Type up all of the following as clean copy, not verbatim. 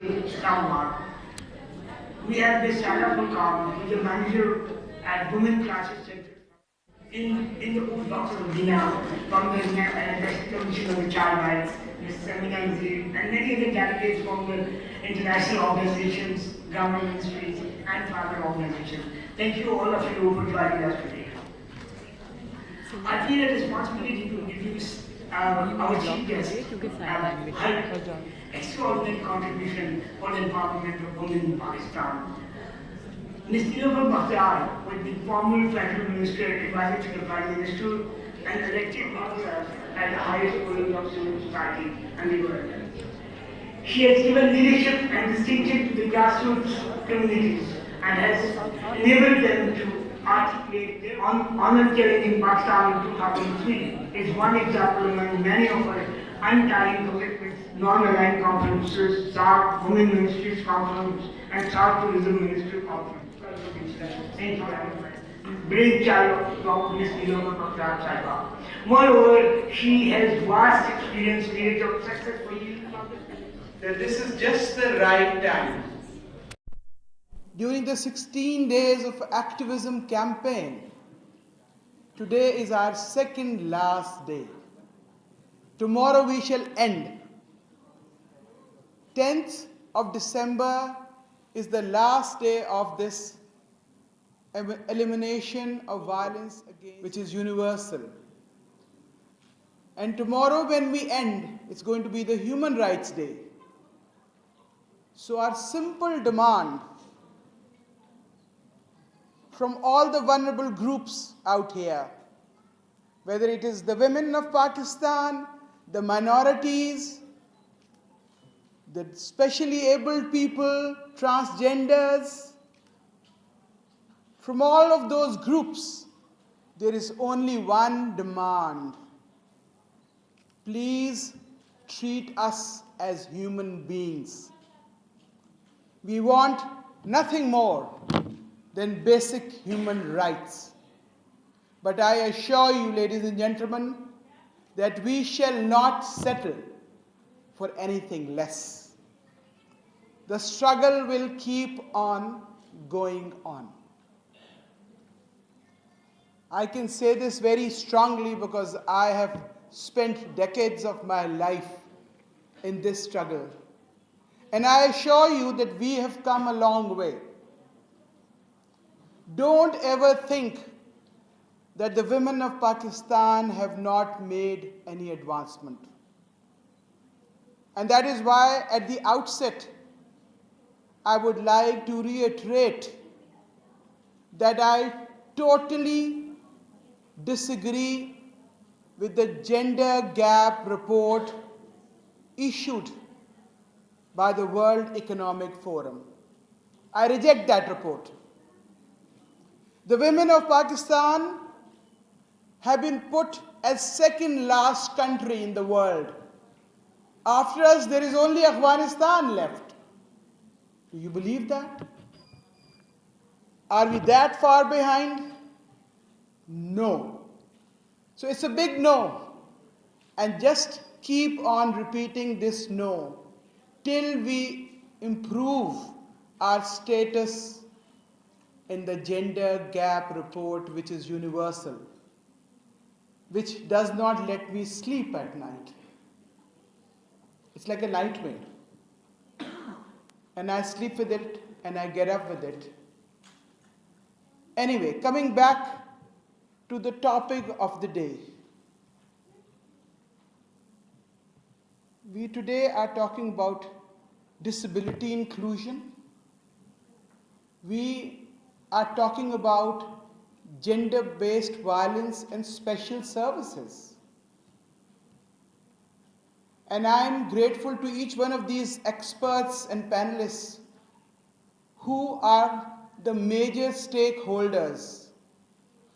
Islamabad. We have this Sarah Fulcom, who is a manager at Women Classes Center in the old box of Dina from the National Commission on the Child Rights, Ms. Seminanzi, and many other delegates from the international organizations, government ministries, and private organizations. Thank you all of you for joining us today. I feel a responsibility to introduce our chief guest, her extraordinary contribution for the empowerment of women in Pakistan. Ms.Nilofer Bakhtiar, with the former federal minister advisor to the Prime Minister and elected officer at the highest order of civil society and the world. She has given leadership and distinction to the grassroots communities and has enabled them to articulate their honor killing in Pakistan in 2003 is one example among many of her undying commitments, non-aligned conferences, SARC Women Ministries Conference, and SARC Tourism Ministry Conference. Thank you very much. Brave child of Ms. Nilofer Bakhtiar Sahiba. Moreover, she has vast experience leading of successful that this is just the right time. During the 16 days of activism campaign, today is our second last day. Tomorrow we shall end. 10th of December is the last day of this elimination of violence against, which is universal. And tomorrow when we end, it's going to be the Human Rights Day. So our simple demand from all the vulnerable groups out here, whether it is the women of Pakistan, the minorities, the specially abled people, transgenders, from all of those groups, there is only one demand. Please treat us as human beings. We want nothing more than basic human rights. But I assure you, ladies and gentlemen, that we shall not settle for anything less. The struggle will keep on going on. I can say this very strongly because I have spent decades of my life in this struggle. And I assure you that we have come a long way. Don't ever think that the women of Pakistan have not made any advancement. And that is why at the outset, I would like to reiterate that I totally disagree with the gender gap report issued by the World Economic Forum. I reject that report. The women of Pakistan have been put as second last country in the world. After us, there is only Afghanistan left. Do you believe that? Are we that far behind? No. So it's a big no. And just keep on repeating this no till we improve our status in the gender gap report, which is universal, which does not let me sleep at night. It's like a nightmare. And I sleep with it and I get up with it. Anyway, coming back to the topic of the day. We today are talking about disability inclusion. We are talking about gender-based violence and special services. And I am grateful to each one of these experts and panelists who are the major stakeholders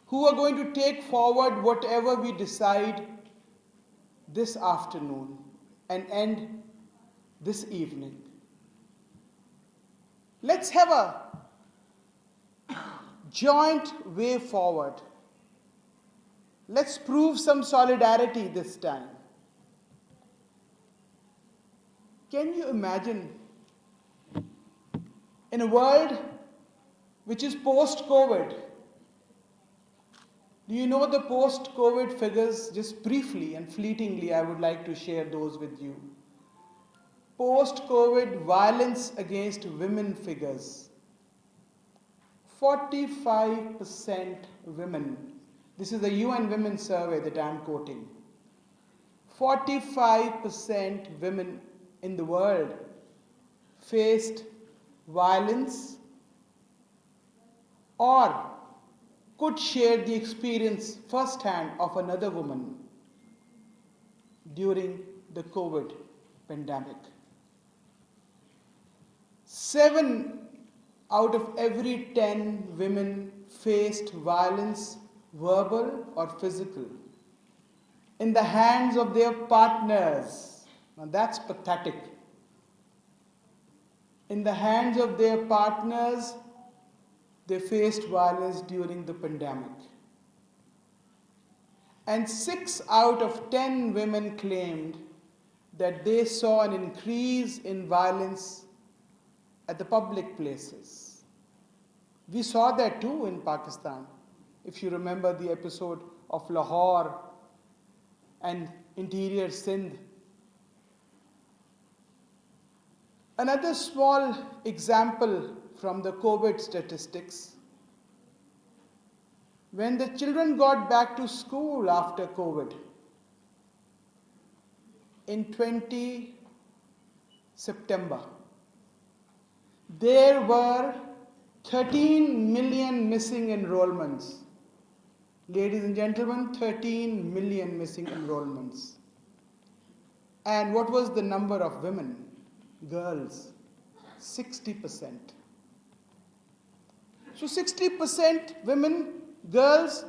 who are going to take forward whatever we decide this afternoon and end this evening. Let's have a joint way forward. Let's prove some solidarity this time. Can you imagine in a world which is post-COVID. Do you know the post-COVID figures? Just briefly and fleetingly, I would like to share those with you. Post-COVID violence against women figures. 45% women. This is the UN Women Survey that I am quoting. 45% women in the world faced violence or could share the experience firsthand of another woman during the COVID pandemic. 7 out of every 10 women faced violence, verbal or physical, in the hands of their partners. Now that's pathetic. In the hands of their partners, they faced violence during the pandemic. And 6 out of 10 women claimed that they saw an increase in violence at the public places. We saw that too in Pakistan. If you remember the episode of Lahore and interior Sindh. Another small example from the COVID statistics. When the children got back to school after COVID, in 20 September, there were 13 million missing enrollments. Ladies and gentlemen, 13 million missing enrollments. And what was the number of women? Girls, 60%. So 60% women, girls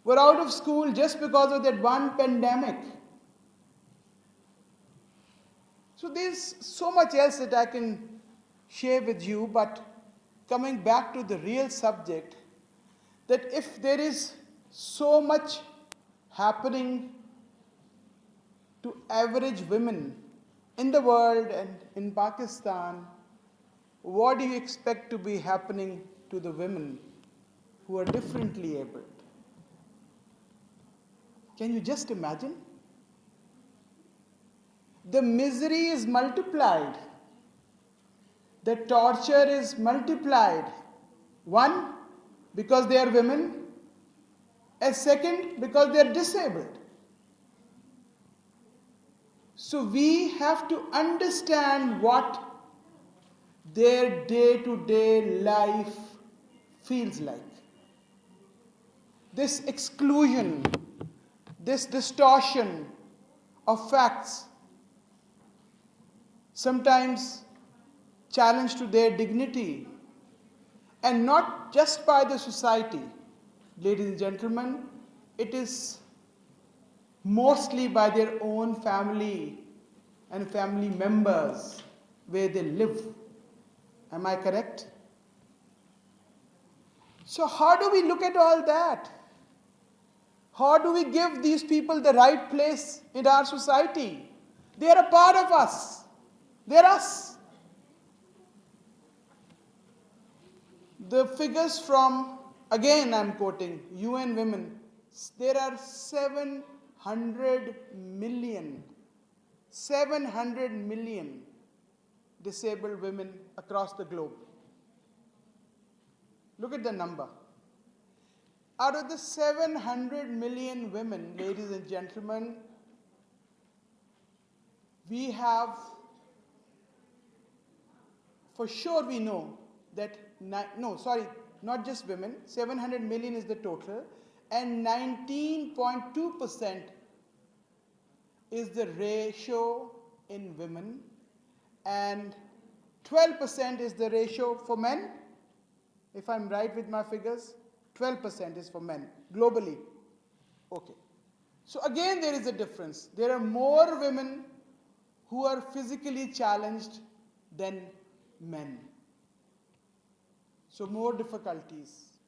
were out of school just because of that one pandemic. So there's so much else that I can share with you, but coming back to the real subject, that if there is so much happening to average women in the world and in Pakistan, what do you expect to be happening to the women who are differently abled? Can you just imagine? The misery is multiplied. The torture is multiplied. One, because they are women. And second, because they are disabled. So we have to understand what their day-to-day life feels like. This exclusion, this distortion of facts, sometimes challenge to their dignity, and not just by the society. Ladies and gentlemen, it is mostly by their own family and family members where they live. Am I correct? So how do we look at all that? How do we give these people the right place in our society? They are a part of us. They are us. The figures from, again I'm quoting, UN Women, there are 700 million disabled women across the globe. Look at the number. Out of the 700 million women, ladies and gentlemen, we have, for sure we know that, not just women, 700 million is the total, and 19.2% is the ratio in women, and 12% is the ratio for men. If I'm right with my figures, 12% is for men, globally. Okay. So again, there is a difference. There are more women who are physically challenged than men. So more difficulties,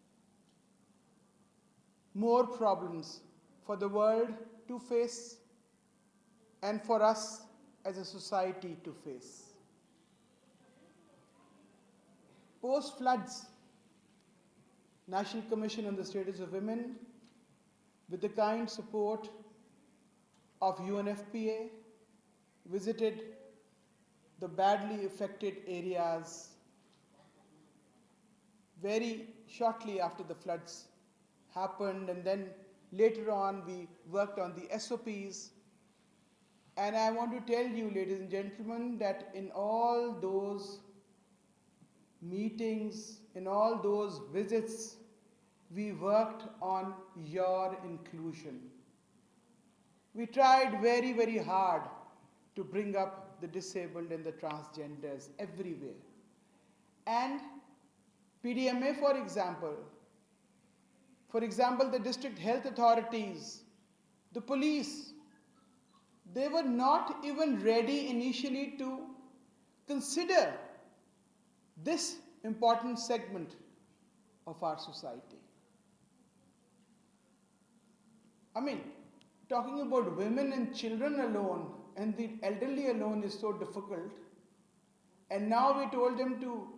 more problems for the world to face and for us as a society to face. Post-floods, National Commission on the Status of Women, with the kind support of UNFPA, visited the badly affected areas very shortly after the floods happened, and then later on we worked on the SOPs. And I want to tell you, ladies and gentlemen, that in all those meetings, in all those visits, we worked on your inclusion. We tried very, very hard to bring up the disabled and the transgenders everywhere. And PDMA, for example, the district health authorities, the police, they were not even ready initially to consider this important segment of our society. I mean, talking about women and children alone and the elderly alone is so difficult. And now we told them to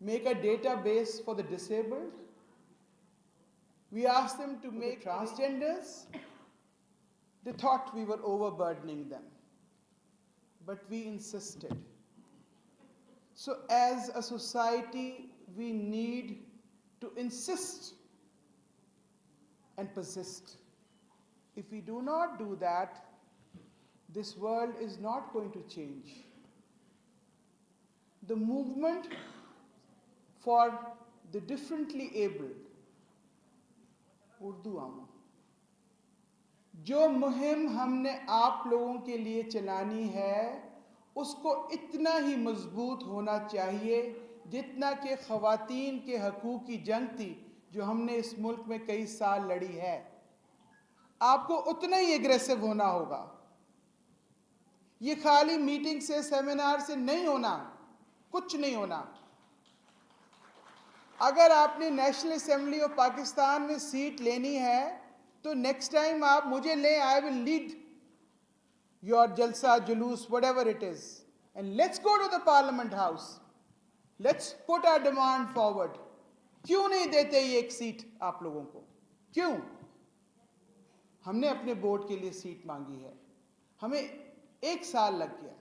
make a database for the disabled. We asked them to make transgenders. They thought we were overburdening them. But we insisted. So as a society, we need to insist and persist. If we do not do that, this world is not going to change. The movement for the differently abled, Urdu आऊँ, जो मुहिम हमने आप लोगों के लिए चलानी है, उसको इतना ही मजबूत होना चाहिए जितना कि ख़वातीन के हकूक़ की जंग थी जो हमने इस मुल्क में कई साल लड़ी है. आपको उतना ही एग्रेसिव होना होगा. ये खाली मीटिंग से, सेमिनार से नहीं होना, कुछ नहीं होना. अगर आपने नेशनल असेंबली ऑफ पाकिस्तान में सीट लेनी है तो नेक्स्ट टाइम आप मुझे लें. आई विल लीड योर जलसा, जुलूस, whatever it is, and let's go to the Parliament House. Let's put our demand forward. क्यों नहीं देते ये एक सीट आप लोगों को? क्यों? हमने अपने बोर्ड के लिए सीट मांगी है. हमें 1 साल लग गया.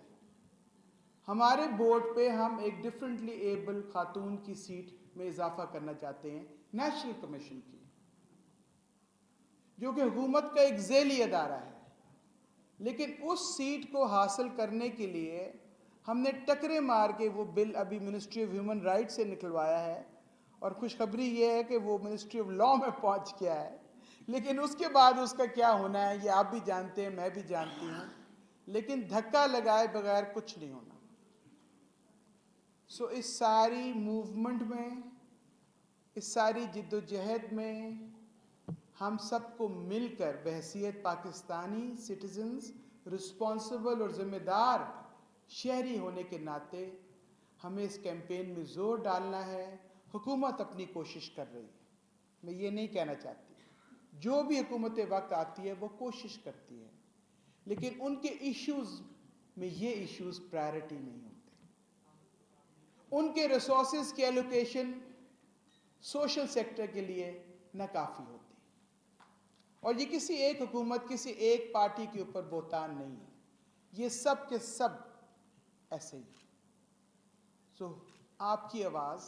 हमारे बोर्ड पे हम एक डिफरेंटली एबल खातून की सीट में इजाफा करना चाहते हैं, नेशनल कमीशन की, जो कि हुकूमत का एक ज़ेली अदारा है. लेकिन उस सीट को हासिल करने के लिए हमने टकरे मार के वो बिल अभी मिनिस्ट्री ऑफ ह्यूमन राइट्स से निकलवाया है. और खुशखबरी ये है कि वो मिनिस्ट्री ऑफ लॉ में पहुंच गया है. लेकिन उसके बाद उसका क्या होना है ये आप भी जानते हैं, मैं भी जानती हूँ. लेकिन धक्का लगाए बगैर कुछ नहीं होना. सो इस सारी मूवमेंट में, इस सारी जिद्दोजहद में हम सबको मिलकर बहैसियत पाकिस्तानी सिटीजन्स, रिस्पॉन्सिबल और ज़िम्मेदार शहरी होने के नाते हमें इस कैंपेन में ज़ोर डालना है. हुकूमत अपनी कोशिश कर रही है, मैं ये नहीं कहना चाहती. जो भी हुकूमत वक्त आती है वो कोशिश करती है, लेकिन उनके इश्यूज़ में ये इश्यूज़ प्रायोरिटी नहीं होते. उनके रिसोर्सेज की एलोकेशन सोशल सेक्टर के लिए नाकाफ़ी होती. और ये किसी एक हुकूमत, किसी एक पार्टी के ऊपर बोतान नहीं है. ये सब के सब ऐसे ही. सो आपकी आवाज़,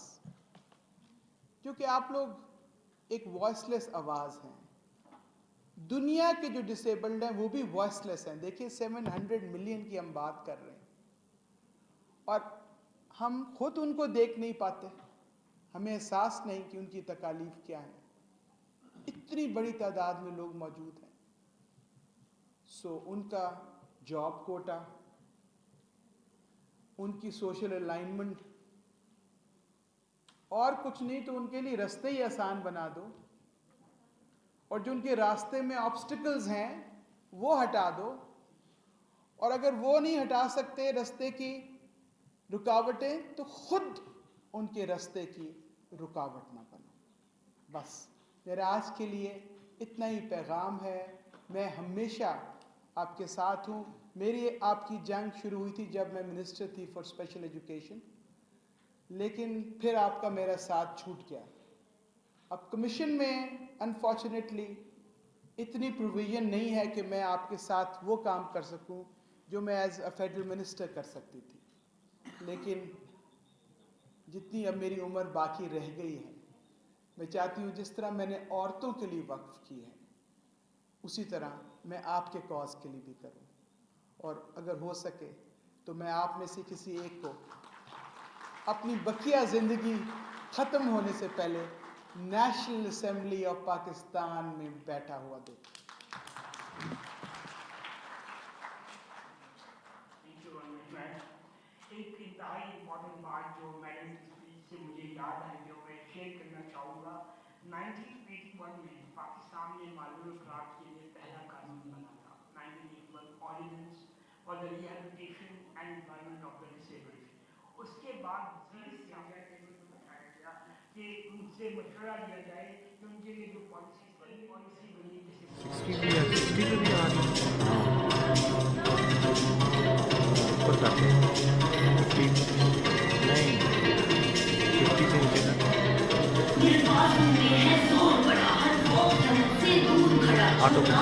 क्योंकि आप लोग एक वॉइसलेस आवाज़ हैं. दुनिया के जो डिसेबल्ड हैं वो भी वॉइसलेस हैं. देखिए 700 मिलियन की हम बात कर रहे हैं और हम खुद उनको देख नहीं पाते. हमें एहसास नहीं कि उनकी तकालीफ क्या है. इतनी बड़ी तादाद में लोग मौजूद हैं. सो उनका जॉब कोटा, उनकी सोशल अलाइनमेंट, और कुछ नहीं तो उनके लिए रास्ते ही आसान बना दो. और जो उनके रास्ते में ऑब्स्टिकल्स हैं वो हटा दो. और अगर वो नहीं हटा सकते रास्ते की रुकावटें, तो खुद उनके रास्ते की रुकावट ना बनो. बस मेरा आज के लिए इतना ही पैगाम है. मैं हमेशा आपके साथ हूँ. मेरी आपकी जंग शुरू हुई थी जब मैं मिनिस्टर थी फॉर स्पेशल एजुकेशन. लेकिन फिर आपका मेरा साथ छूट गया। अब कमीशन में अनफॉर्चुनेटली इतनी प्रोविज़न नहीं है कि मैं आपके साथ वो काम कर सकूं जो मैं एज अ फेडरल मिनिस्टर कर सकती थी, लेकिन जितनी अब मेरी उम्र बाकी रह गई है, मैं चाहती हूँ जिस तरह मैंने औरतों के लिए वक्फ की है उसी तरह मैं आपके कॉज के लिए भी करूँ, और अगर हो सके तो मैं आप में से किसी एक को अपनी बकिया ज़िंदगी ख़त्म होने से पहले नेशनल असेंबली ऑफ पाकिस्तान में बैठा हुआ देखूँ। एक इंतहाई इम्पोर्टेंट बात जो मैडम की स्पीच से मुझे याद है, जो मैं शेयर करना चाहूँगा। 1981 में पाकिस्तान ने मालूम अफराद के लिए पहला कानून बना था, 1981 ordinance for the rehabilitation and employment of the disabled. उसके बाद टेबल पर बैठाया गया कि उनसे मशवरा लिया जाए कि उनके लिए जो पॉलिसी बनी, ऑटो पे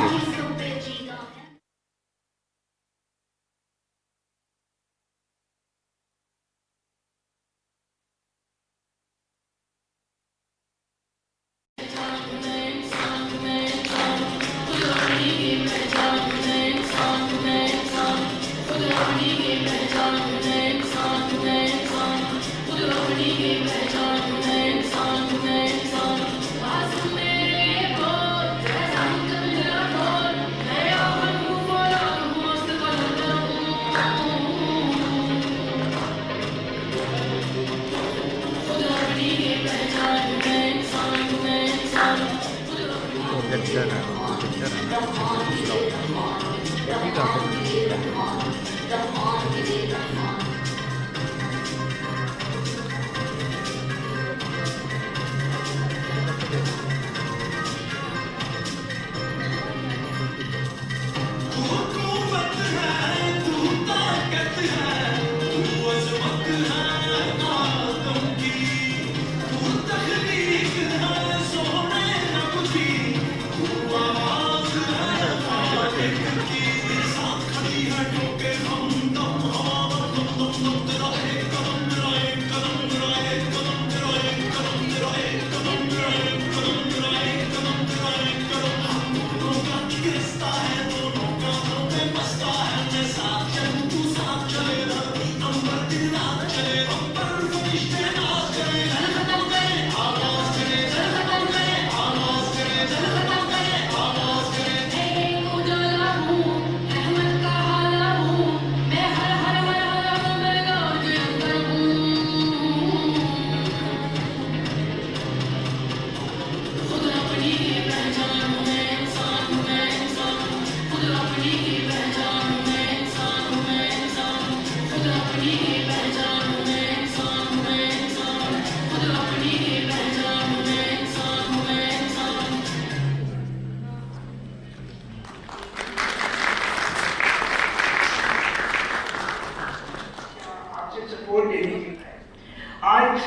आज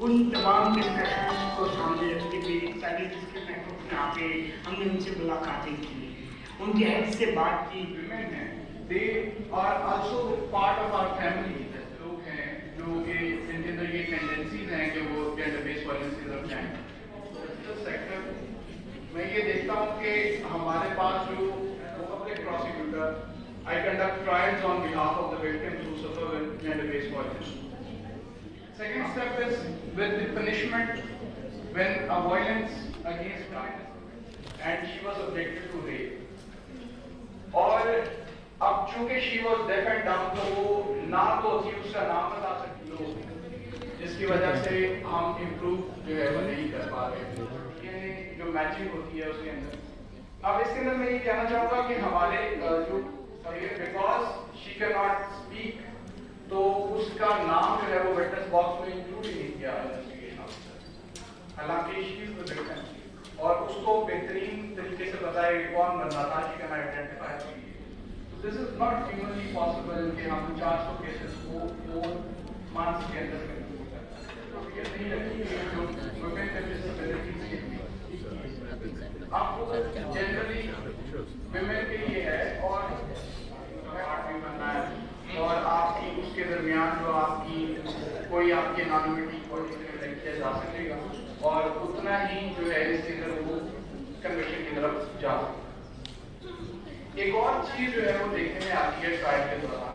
उन तमाम डिस्कशंस को सामने रखते हुए सारी डिस्कशन यहाँ पे हमने उनसे मुलाकातें की, उनके हेड से बात की। They are also part of our family. लोग हैं जो कि जिनके अंदर ये टेंडेंसीज हैं कि वो जेंडर बेस्ड वायलेंस की तरफ जाएं। जस्टिस सेक्टर मैं ये देखता हूँ कि हमारे पास जो public prosecutor, I conduct trials on behalf of the victims who suffer with gender based violence. Second step is with the punishment when a violence against women and she was subjected to rape. और अब चूंकि she was deaf and dumb, तो वो ना तो थी उसका नाम बता सकती हो, जिसकी वजह से हम इम्प्रूव जो है वो नहीं कर पा रहे। ये जो मैचिंग होती है उसके अंदर, अब इसके अंदर मैं ये कहना चाहूँगा कि हमारे जो because she can not speak, तो उसका नाम जो है वो विटनेस बॉक्स में इंक्लूड ही नहीं किया इन्वेस्टिगेशन ऑफिसर, हालांकि शी इज द विक्टिम और उसको बेहतरीन तरीके से पता है कौन बंदा था, she can identify. This is not humanly possible कि हम 400 केसेस को 4 मंथ्स के अंदर कंक्लूड करें। जनरली विमेन के लिए है और पार्ट भी बनना है और आपकी उसके दरमियान जो आपकी कोई आपके नॉर्मलिटी कोई किया जा सकेगा और उतना ही जो है इसके अंदर वो कन्वर्शन की तरफ जा सके। एक और चीज जो है वो देखने में आती है ट्रायल के दौरान